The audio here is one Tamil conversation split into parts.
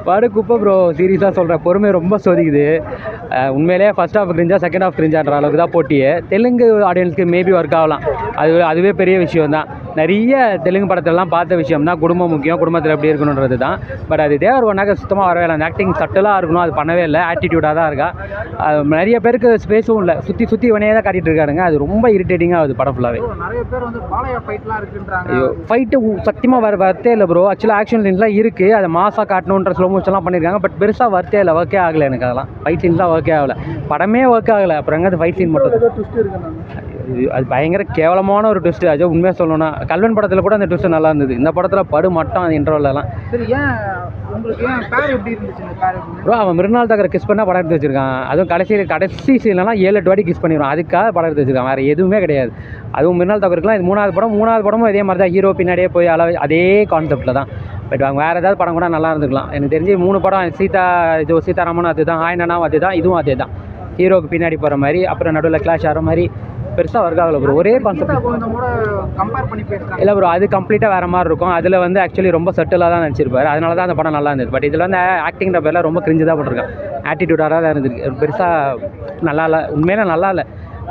படு குப்பை ப்ரோ. சீரியஸாக சொல்கிறேன், பொறுமை ரொம்ப சோதிக்குது. உண்மையிலே ஃபர்ஸ்ட் ஹாஃப் கிரிஞ்சா செகண்ட் ஹாஃப் கிரிஞ்சான்ற அளவுக்கு தான் போட்டியே. தெலுங்கு ஆடியன்ஸ்க்கு மேபி ஒர்க் ஆகலாம், அதுவே பெரிய விஷயம் தான். நிறைய தெலுங்கு படத்திலலாம் பார்த்த விஷயம் தான் குடும்பம் முக்கியம், குடும்பத்தில் எப்படி இருக்கணுன்றது தான். பட் அது தேவர் ஒன்றாக சுத்தமாக வரவே இல்லை. அந்த ஆக்டிங் சட்டலாக இருக்கணும், அது பண்ணவே இல்லை. ஆட்டிடியூடாக தான் இருக்கா. நிறைய பேருக்கு ஸ்பேஸும் இல்லை, சுற்றி இவனையே தான் காட்டிகிட்டு இருக்காருங்க. அது ரொம்ப இரிட்டேட்டிங்காக ஆகுது படம் ஃபுல்லாகவே. நிறைய பேர் வந்து பாலையா ஃபைட்லாம் இருக்குன்றாங்க. ஐயோ, ஃபைட்டு சத்தியமாக வரத்தே இல்லை ப்ரோ. ஆக்சுவலாக ஆக்ஷன் சீன்ஸ்லாம் இருக்குது, அதை மாசாக காட்டணுன்ற ஸ்லோ மோஷன்லாம் பண்ணியிருக்காங்க. பட் பெருசாக ஒர்க்கே இல்லை, ஒர்க்கே ஆகலை எனக்கு. அதெல்லாம் ஃபைட் சீன்ஸ்லாம் ஒர்க்கே ஆகலை, படமே ஒர்க் ஆகலை. அப்புறம் எங்கே அது ஃபைட் சீன் மட்டும் அது பயங்கர கேவலமான ஒரு ட்விஸ்ட்டு. அது உண்மையாக சொல்லணும்னா கல்வன் படத்தில் கூட அந்த ட்விஸ்ட்டு நல்லா இருந்தது. இந்த படத்தில் படு மட்டும் அந்த இன்டர்வல்லாம். சரி, ஏன் உங்களுக்கு பேர் எப்படி இருந்துச்சு இந்த பேர்? ப்ரோ, அவன் மிருனால் தாக்கரை கிஸ் பண்ணால் படம் எடுத்து வச்சிருக்கான். அதுவும் கடைசி சீன்லாம் 7-8 வாட்டி கிஸ் பண்ணிடுவான். அதுக்காக படம் எடுத்து வச்சிருக்கான், வேறு எதுவுமே கிடையாது. அதுவும் மிருனால் தாக்கருக்குலாம் இது மூணாவது படமும் இதே மாதிரி தான். ஹீரோ பின்னாடியே போய் அதே கான்செப்டில் தான். பட் அவங்க வேறு ஏதாவது படம் கூட நல்லா இருந்துக்கலாம். எனக்கு தெரிஞ்சு 3 படம் சீதாராமனும் அது தான், ஆயனாவும் அது தான், இதுவும் அதே தான். ஹீரோக்கு பின்னாடி போகிற மாதிரி, அப்புறம் நடுவில் கிளாஷ் ஆகிற மாதிரி பெருசாக ஒர்க் ஆகலை ப்ரோ. ஒரே கான்செப்ட் இல்லை ப்ரோ, அது கம்ப்ளீட்டாக வேறு மாதிரி இருக்கும். அதில் வந்து ஆக்சுவலி ரொம்ப செட்டிலாக தான் நடிச்சிருப்பார், அதனால தான் அந்த படம் நல்லா இருந்தது. பட் இதில் வந்து ஆக்டிங்கிற பேரில் ரொம்ப கிரிஞ்சு தான் போட்டிருக்கேன். ஆட்டிடியூடாக தான் இருந்திருக்கு, பெருசாக நல்லா இல்லை. உண்மையிலே நல்லா இல்லை.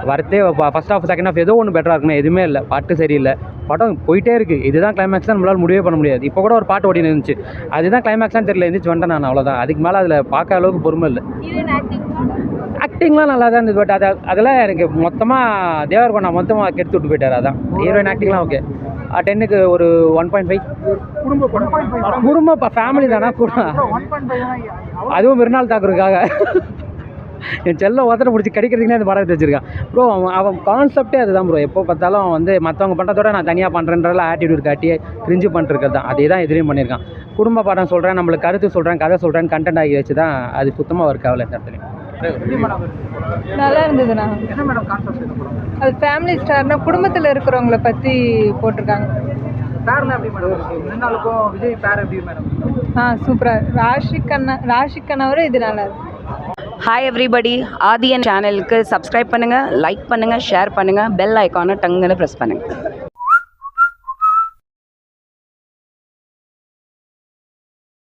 வரத்தே ஃபஸ்ட் ஹாஃப் செகண்ட் ஹாஃப் ஏதோ ஒன்று பெட்டராக இருக்குன்னா எதுவுமே இல்லை. பாட்டு சரியில்லை, படம் போயிட்டே இருக்குது. இதுதான் கிளைமேக்ஸ் தான் நம்மளால் முடிவே பண்ண முடியாது. இப்போ கூட ஒரு பாட்டு ஓடினு இருந்துச்சு, அதுதான் கிளைமேக்ஸ்லாம் தெரியல, இருந்துச்சு வந்துட்டேன் நான், அவ்வளோதான். அதுக்கு மேலே அதில் பார்க்க அளவுக்கு பொறுமை இல்லை. ஆக்டிங்லாம் நல்லா தான் இருந்தது. பட் அதெல்லாம் எனக்கு மொத்தமாக தேவர்கொண்டா மொத்தமாக கெடுத்து விட்டு போயிட்டார். அதான் ஹீரோயின் ஆக்டிங்லாம் ஓகே. 10க்கு ஒரு 1.5. குடும்ப ஃபேமிலி தானே கூட, அதுவும் மிருனால் தாக்கூருக்காக என் செல்ல ஒருத்தனை பிடிச்சி கடிக்கிறதுக்குனே அந்த படம் எடுத்து வச்சிருக்கான் ப்ரோ. அவன் கான்செப்டே அதுதான் ப்ரோ. எப்போ பார்த்தாலும் அவன் வந்து மற்றவங்க பண்ணுறதோட நான் தனியாக பண்ணுறேன்றல ஆட்டிடியூட் காட்டி கிரிஞ்சு பண்ணிருக்கிறது தான். அதே தான் எதிரையும் பண்ணியிருக்கான். குடும்ப படம் சொல்கிறேன், நம்மளுக்கு கருத்து சொல்கிறேன், கதை சொல்கிறேன், கண்டென்ட் ஆகி வச்சு தான் அது சுத்தமாக ஒர்க் ஆகலை இந்த இடத்துல. நல்லா இருந்ததுண்ணா. அது ஃபேமிலி ஸ்டார்னா குடும்பத்தில் இருக்கிறவங்கள பற்றி போட்டிருக்காங்க. சூப்பராக ராஷிகண்ணாவும் இது நல்லா இருக்கு. ஹாய் எவ்ரிபடி, ஆதியன் சேனலுக்கு சப்ஸ்கிரைப் பண்ணுங்கள், லைக் பண்ணுங்கள், ஷேர் பண்ணுங்கள், பெல் ஐக்கானை டங்குன்னு ப்ரெஸ் பண்ணுங்கள்.